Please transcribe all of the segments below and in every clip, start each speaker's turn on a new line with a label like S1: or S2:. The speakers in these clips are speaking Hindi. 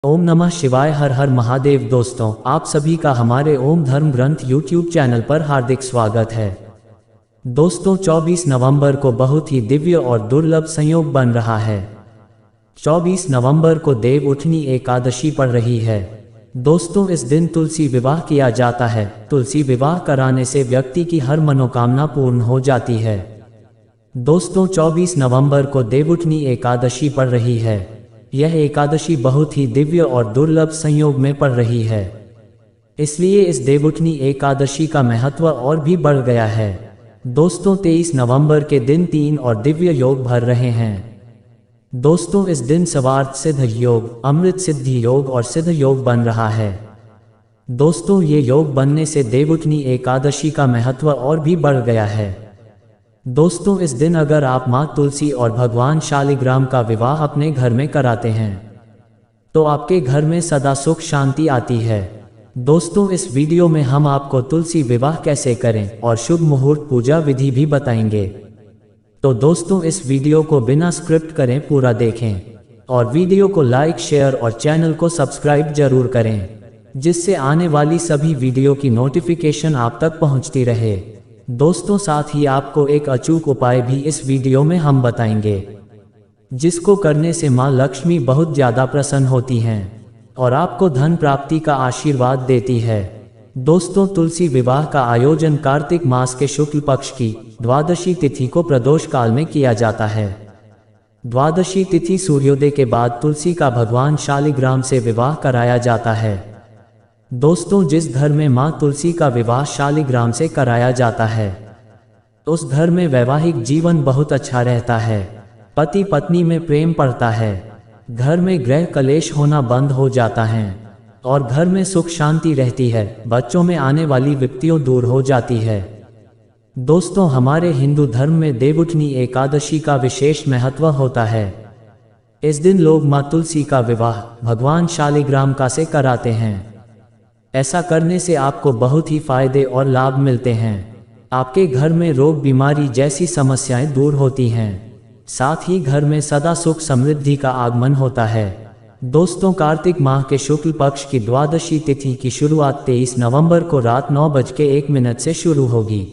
S1: ओम नमः शिवाय। हर हर महादेव। दोस्तों, आप सभी का हमारे ओम धर्म ग्रंथ यूट्यूब चैनल पर हार्दिक स्वागत है। दोस्तों, 24 नवंबर को बहुत ही दिव्य और दुर्लभ संयोग बन रहा है। 24 नवंबर को देव उठनी एकादशी पड़ रही है। दोस्तों, इस दिन तुलसी विवाह किया जाता है। तुलसी विवाह कराने से व्यक्ति की हर मनोकामना पूर्ण हो जाती है। दोस्तों, 24 नवंबर को देवउठनी एकादशी पड़ रही है। यह एकादशी बहुत ही दिव्य और दुर्लभ संयोग में पड़ रही है, इसलिए इस देवउठनी एकादशी का महत्व और भी बढ़ गया है। दोस्तों, 23 नवंबर के दिन 3 और दिव्य योग भर रहे हैं। दोस्तों, इस दिन सर्वार्थ सिद्ध योग, अमृत सिद्धि योग और सिद्ध योग बन रहा है। दोस्तों, ये योग बनने से देवउठनी एकादशी का महत्व और भी बढ़ गया है। दोस्तों, इस दिन अगर आप माँ तुलसी और भगवान शालिग्राम का विवाह अपने घर में कराते हैं तो आपके घर में सदा सुख शांति आती है। दोस्तों, इस वीडियो में हम आपको तुलसी विवाह कैसे करें और शुभ मुहूर्त पूजा विधि भी बताएंगे। तो दोस्तों, इस वीडियो को बिना स्क्रिप्ट करें पूरा देखें और वीडियो को लाइक, शेयर और चैनल को सब्सक्राइब जरूर करें, जिससे आने वाली सभी वीडियो की नोटिफिकेशन आप तक पहुंचती रहे। दोस्तों, साथ ही आपको एक अचूक उपाय भी इस वीडियो में हम बताएंगे, जिसको करने से माँ लक्ष्मी बहुत ज़्यादा प्रसन्न होती हैं और आपको धन प्राप्ति का आशीर्वाद देती है। दोस्तों, तुलसी विवाह का आयोजन कार्तिक मास के शुक्ल पक्ष की द्वादशी तिथि को प्रदोष काल में किया जाता है। द्वादशी तिथि सूर्योदय के बाद तुलसी का भगवान शालिग्राम से विवाह कराया जाता है। दोस्तों, जिस घर में माँ तुलसी का विवाह शालिग्राम से कराया जाता है उस घर में वैवाहिक जीवन बहुत अच्छा रहता है। पति पत्नी में प्रेम बढ़ता है, घर में गृह कलेश होना बंद हो जाता है और घर में सुख शांति रहती है। बच्चों में आने वाली विपत्तियां दूर हो जाती है। दोस्तों, हमारे हिंदू धर्म में देवउठनी एकादशी का विशेष महत्व होता है। इस दिन लोग माँ तुलसी का विवाह भगवान शालिग्राम का से कराते हैं। ऐसा करने से आपको बहुत ही फायदे और लाभ मिलते हैं। आपके घर में रोग बीमारी जैसी समस्याएं दूर होती हैं, साथ ही घर में सदा सुख समृद्धि का आगमन होता है। दोस्तों, कार्तिक माह के शुक्ल पक्ष की द्वादशी तिथि की शुरुआत 23 नवंबर को रात 9:01 से शुरू होगी।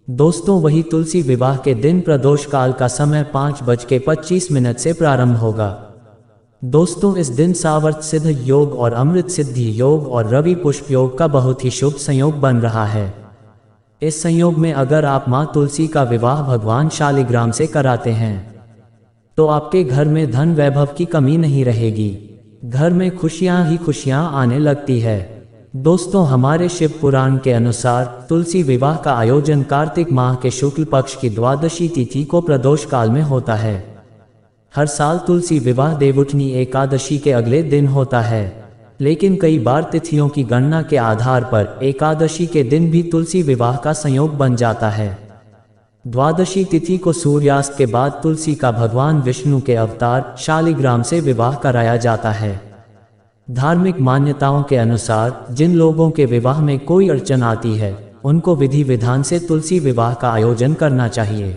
S1: दोस्तों, वही तुलसी विवाह के दिन प्रदोष काल का समय 5:25 से प्रारंभ होगा। दोस्तों, इस दिन सावर्त सिद्ध योग और अमृत सिद्धि योग और रवि पुष्प योग का बहुत ही शुभ संयोग बन रहा है। इस संयोग में अगर आप माँ तुलसी का विवाह भगवान शालिग्राम से कराते हैं तो आपके घर में धन वैभव की कमी नहीं रहेगी। घर में खुशियां ही खुशियां आने लगती है। दोस्तों, हमारे शिव पुराण के अनुसार तुलसी विवाह का आयोजन कार्तिक माह के शुक्ल पक्ष की द्वादशी तिथि को प्रदोष काल में होता है। हर साल तुलसी विवाह देवउठनी एकादशी के अगले दिन होता है, लेकिन कई बार तिथियों की गणना के आधार पर एकादशी के दिन भी तुलसी विवाह का संयोग बन जाता है। द्वादशी तिथि को सूर्यास्त के बाद तुलसी का भगवान विष्णु के अवतार शालिग्राम से विवाह कराया जाता है। धार्मिक मान्यताओं के अनुसार जिन लोगों के विवाह में कोई अड़चन आती है उनको विधि विधान से तुलसी विवाह का आयोजन करना चाहिए।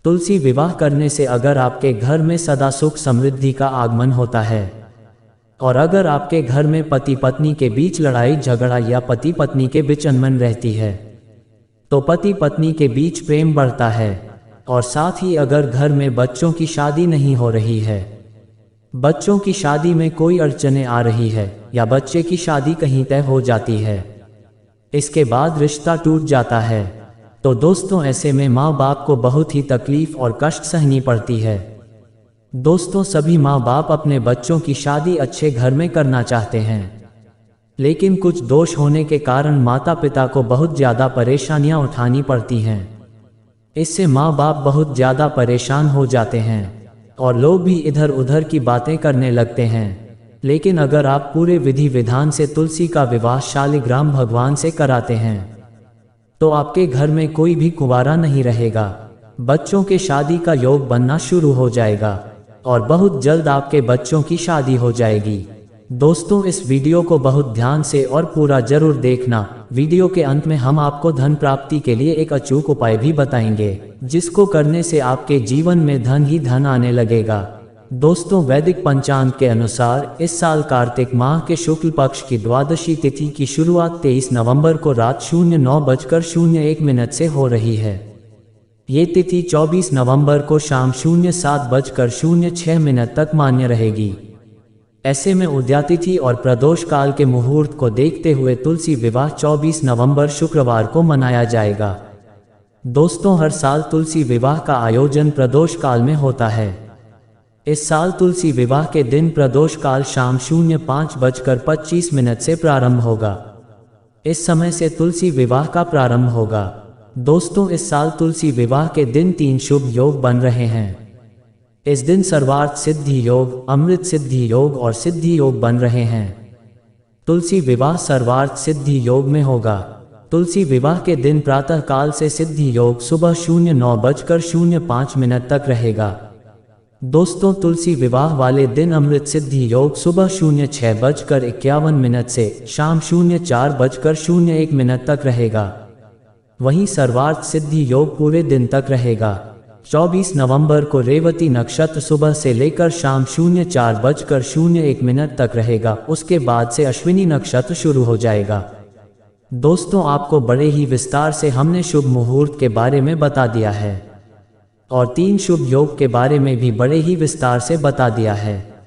S1: तुलसी विवाह करने से अगर आपके घर में सदा सुख समृद्धि का आगमन होता है और अगर आपके घर में पति पत्नी के बीच लड़ाई झगड़ा या पति पत्नी के बीच अनबन रहती है तो पति पत्नी के बीच प्रेम बढ़ता है। और साथ ही अगर घर में बच्चों की शादी नहीं हो रही है, बच्चों की शादी में कोई अड़चनें आ रही है या बच्चे की शादी कहीं तय हो जाती है, इसके बाद रिश्ता टूट जाता है, तो दोस्तों ऐसे में माँ बाप को बहुत ही तकलीफ और कष्ट सहनी पड़ती है। दोस्तों, सभी माँ बाप अपने बच्चों की शादी अच्छे घर में करना चाहते हैं, लेकिन कुछ दोष होने के कारण माता पिता को बहुत ज़्यादा परेशानियाँ उठानी पड़ती हैं। इससे माँ बाप बहुत ज़्यादा परेशान हो जाते हैं और लोग भी इधर उधर की बातें करने लगते हैं। लेकिन अगर आप पूरे विधि विधान से तुलसी का विवाह शालिग्राम भगवान से कराते हैं तो आपके घर में कोई भी कुंवारा नहीं रहेगा। बच्चों के शादी का योग बनना शुरू हो जाएगा और बहुत जल्द आपके बच्चों की शादी हो जाएगी। दोस्तों, इस वीडियो को बहुत ध्यान से और पूरा जरूर देखना। वीडियो के अंत में हम आपको धन प्राप्ति के लिए एक अचूक उपाय भी बताएंगे, जिसको करने से आपके जीवन में धन ही धन आने लगेगा। दोस्तों, वैदिक पंचांग के अनुसार इस साल कार्तिक माह के शुक्ल पक्ष की द्वादशी तिथि की शुरुआत 23 नवंबर को रात 09:01 से हो रही है। ये तिथि 24 नवंबर को शाम 07:06 तक मान्य रहेगी। ऐसे में उद्यातिथि और प्रदोष काल के मुहूर्त को देखते हुए तुलसी विवाह 24 नवंबर शुक्रवार को मनाया जाएगा। दोस्तों, हर साल तुलसी विवाह का आयोजन प्रदोष काल में होता है। इस साल तुलसी विवाह के दिन प्रदोष काल शाम 05:25 से प्रारंभ होगा। इस समय से तुलसी विवाह का प्रारंभ होगा। दोस्तों, इस साल तुलसी विवाह के दिन 3 शुभ योग बन रहे हैं। इस दिन सर्वार्थ सिद्धि योग, अमृत सिद्धि योग और सिद्धि योग बन रहे हैं। तुलसी विवाह सर्वार्थ सिद्धि योग में होगा। तुलसी विवाह के दिन प्रातः काल से सिद्धि योग सुबह 09:05 तक रहेगा। दोस्तों, तुलसी विवाह वाले दिन अमृत सिद्धि योग सुबह 06:51 से शाम 04:01 तक रहेगा। वहीं सर्वार्थ सिद्धि योग पूरे दिन तक रहेगा। 24 नवंबर को रेवती नक्षत्र सुबह से लेकर शाम 04:01 तक रहेगा। उसके बाद से अश्विनी नक्षत्र शुरू हो जाएगा। दोस्तों, आपको बड़े ही विस्तार से हमने शुभ मुहूर्त के बारे में बता दिया है और 3 शुभ योग के बारे में भी बड़े ही विस्तार से बता दिया है।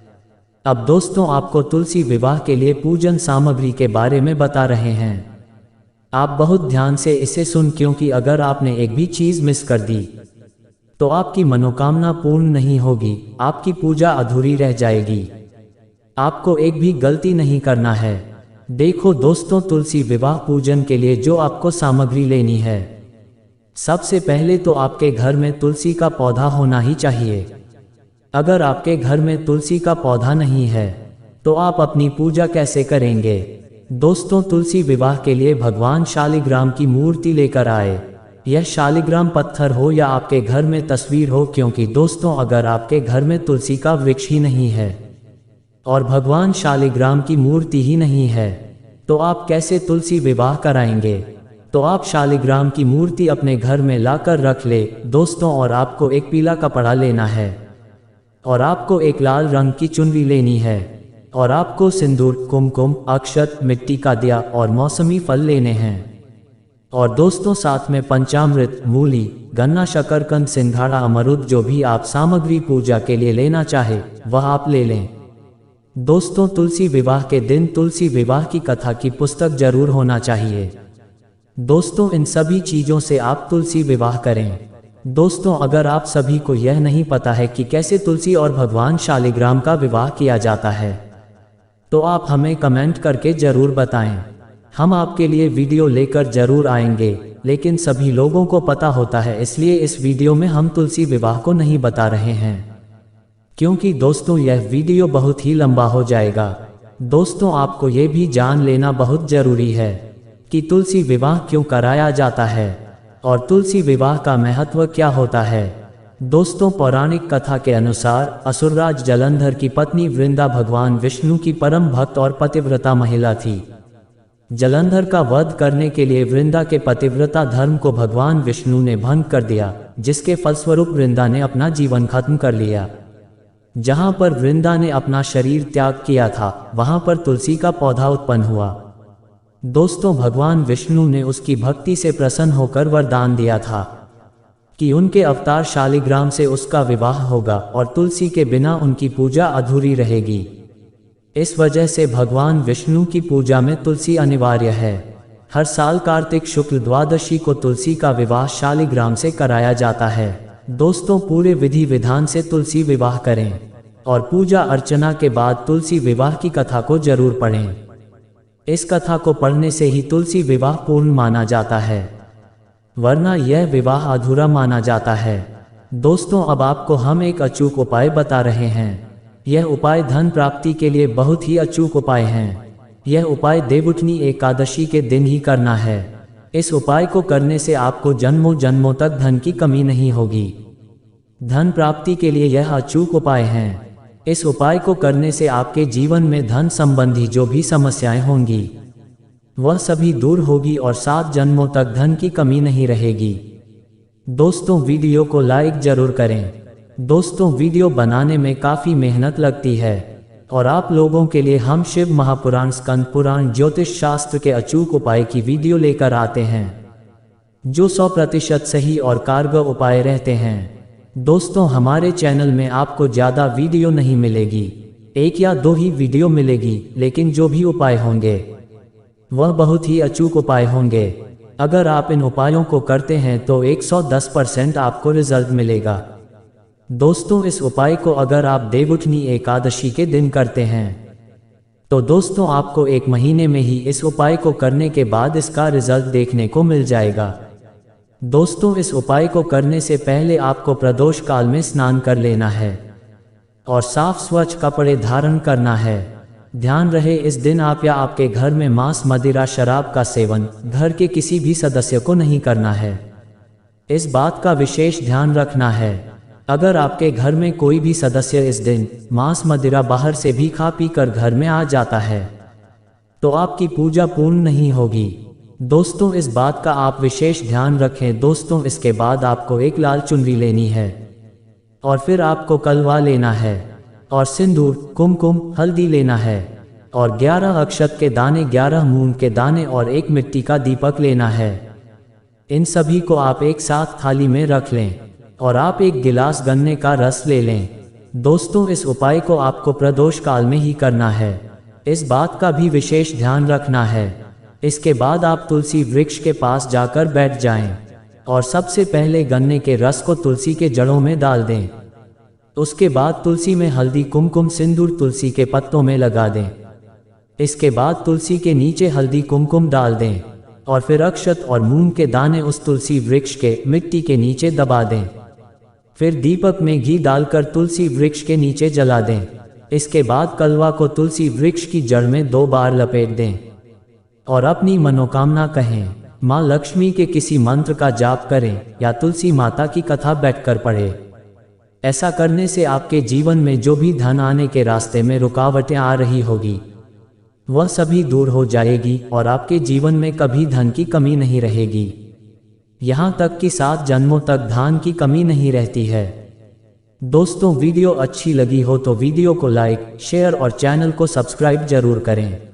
S1: अब दोस्तों, आपको तुलसी विवाह के लिए पूजन सामग्री के बारे में बता रहे हैं। आप बहुत ध्यान से इसे सुन, क्योंकि अगर आपने एक भी चीज मिस कर दी तो आपकी मनोकामना पूर्ण नहीं होगी, आपकी पूजा अधूरी रह जाएगी। आपको एक भी गलती नहीं करना है। देखो दोस्तों, तुलसी विवाह पूजन के लिए जो आपको सामग्री लेनी है, सबसे पहले तो आपके घर में तुलसी का पौधा होना ही चाहिए। अगर आपके घर में तुलसी का पौधा नहीं है तो आप अपनी पूजा कैसे करेंगे? दोस्तों, तुलसी विवाह के लिए भगवान शालिग्राम की मूर्ति लेकर आए। यह शालिग्राम पत्थर हो या आपके घर में तस्वीर हो, क्योंकि दोस्तों, अगर आपके घर में तुलसी का वृक्ष ही नहीं है और भगवान शालिग्राम की मूर्ति ही नहीं है तो आप कैसे तुलसी विवाह कराएंगे? तो आप शालिग्राम की मूर्ति अपने घर में लाकर रख ले दोस्तों, और आपको एक पीला कपड़ा लेना है और आपको एक लाल रंग की चुनरी लेनी है और आपको सिंदूर, कुमकुम, अक्षत, मिट्टी का दिया और मौसमी फल लेने हैं। और दोस्तों, साथ में पंचामृत, मूली, गन्ना, शकरकंद, सिंघाड़ा, अमरूद, जो भी आप सामग्री पूजा के लिए लेना चाहे वह आप ले लें। दोस्तों, तुलसी विवाह के दिन तुलसी विवाह की कथा की पुस्तक जरूर होना चाहिए। दोस्तों, इन सभी चीजों से आप तुलसी विवाह करें। दोस्तों, अगर आप सभी को यह नहीं पता है कि कैसे तुलसी और भगवान शालिग्राम का विवाह किया जाता है तो आप हमें कमेंट करके जरूर बताएं। हम आपके लिए वीडियो लेकर जरूर आएंगे, लेकिन सभी लोगों को पता होता है, इसलिए इस वीडियो में हम तुलसी विवाह को नहीं बता रहे हैं, क्योंकि दोस्तों यह वीडियो बहुत ही लंबा हो जाएगा। दोस्तों, आपको ये भी जान लेना बहुत जरूरी है कि तुलसी विवाह क्यों कराया जाता है और तुलसी विवाह का महत्व क्या होता है। दोस्तों, पौराणिक कथा के अनुसार असुरराज जलंधर की पत्नी वृंदा भगवान विष्णु की परम भक्त और पतिव्रता महिला थी। जलंधर का वध करने के लिए वृंदा के पतिव्रता धर्म को भगवान विष्णु ने भंग कर दिया, जिसके फलस्वरूप वृंदा ने अपना जीवन खत्म कर लिया। जहां पर वृंदा ने अपना शरीर त्याग किया था, वहां पर तुलसी का पौधा उत्पन्न हुआ। दोस्तों, भगवान विष्णु ने उसकी भक्ति से प्रसन्न होकर वरदान दिया था कि उनके अवतार शालिग्राम से उसका विवाह होगा और तुलसी के बिना उनकी पूजा अधूरी रहेगी। इस वजह से भगवान विष्णु की पूजा में तुलसी अनिवार्य है। हर साल कार्तिक शुक्ल द्वादशी को तुलसी का विवाह शालिग्राम से कराया जाता है। दोस्तों, पूरे विधि विधान से तुलसी विवाह करें और पूजा अर्चना के बाद तुलसी विवाह की कथा को जरूर पढ़ें। इस कथा को पढ़ने से ही तुलसी विवाह पूर्ण माना जाता है, वरना यह विवाह अधूरा माना जाता है। दोस्तों, अब आपको हम एक अचूक उपाय बता रहे हैं। यह उपाय धन प्राप्ति के लिए बहुत ही अचूक उपाय हैं। यह उपाय देवउठनी एकादशी के दिन ही करना है। इस उपाय को करने से आपको जन्मों जन्मों तक धन की कमी नहीं होगी। धन प्राप्ति के लिए यह अचूक उपाय हैं। इस उपाय को करने से आपके जीवन में धन संबंधी जो भी समस्याएं होंगी वह सभी दूर होगी और 7 जन्मों तक धन की कमी नहीं रहेगी। दोस्तों, वीडियो को लाइक जरूर करें दोस्तों वीडियो बनाने में काफ़ी मेहनत लगती है और आप लोगों के लिए हम शिव महापुराण, स्कंद पुराण, ज्योतिष शास्त्र के अचूक उपाय की वीडियो लेकर आते हैं जो 100% सही और कारगर उपाय रहते हैं। दोस्तों हमारे चैनल में आपको ज़्यादा वीडियो नहीं मिलेगी, 1 या 2 ही वीडियो मिलेगी, लेकिन जो भी उपाय होंगे वह बहुत ही अचूक उपाय होंगे। अगर आप इन उपायों को करते हैं तो 110% आपको रिजल्ट मिलेगा। दोस्तों इस उपाय को अगर आप देवउठनी एकादशी के दिन करते हैं तो दोस्तों आपको 1 महीने में ही इस उपाय को करने के बाद इसका रिजल्ट देखने को मिल जाएगा। दोस्तों इस उपाय को करने से पहले आपको प्रदोष काल में स्नान कर लेना है और साफ स्वच्छ कपड़े धारण करना है। ध्यान रहे इस दिन आप या आपके घर में मांस, मदिरा, शराब का सेवन घर के किसी भी सदस्य को नहीं करना है। इस बात का विशेष ध्यान रखना है। अगर आपके घर में कोई भी सदस्य इस दिन मांस, मदिरा बाहर से भी खा पी कर घर में आ जाता है तो आपकी पूजा पूर्ण नहीं होगी। दोस्तों इस बात का आप विशेष ध्यान रखें। दोस्तों इसके बाद आपको एक लाल चुनरी लेनी है और फिर आपको कलवा लेना है और सिंदूर, कुमकुम, हल्दी लेना है और 11 अक्षत के दाने, 11 मूंग के दाने और 1 मिट्टी का दीपक लेना है। इन सभी को आप एक साथ थाली में रख लें और आप 1 गिलास गन्ने का रस ले लें। दोस्तों इस उपाय को आपको प्रदोष काल में ही करना है, इस बात का भी विशेष ध्यान रखना है। इसके बाद आप तुलसी वृक्ष के पास जाकर बैठ जाएं और सबसे पहले गन्ने के रस को तुलसी के जड़ों में डाल दें। उसके बाद तुलसी में हल्दी, कुमकुम, सिंदूर तुलसी के पत्तों में लगा दें। इसके बाद तुलसी के नीचे हल्दी, कुमकुम डाल दें और फिर अक्षत और मूंग के दाने उस तुलसी वृक्ष के मिट्टी के नीचे दबा दें। फिर दीपक में घी डालकर तुलसी वृक्ष के नीचे जला दें। इसके बाद कलवा को तुलसी वृक्ष की जड़ में 2 बार लपेट दें और अपनी मनोकामना कहें। माँ लक्ष्मी के किसी मंत्र का जाप करें या तुलसी माता की कथा बैठकर पढ़ें। ऐसा करने से आपके जीवन में जो भी धन आने के रास्ते में रुकावटें आ रही होगी वह सभी दूर हो जाएगी और आपके जीवन में कभी धन की कमी नहीं रहेगी। यहाँ तक कि 7 जन्मों तक धन की कमी नहीं रहती है। दोस्तों वीडियो अच्छी लगी हो तो वीडियो को लाइक, शेयर और चैनल को सब्सक्राइब जरूर करें।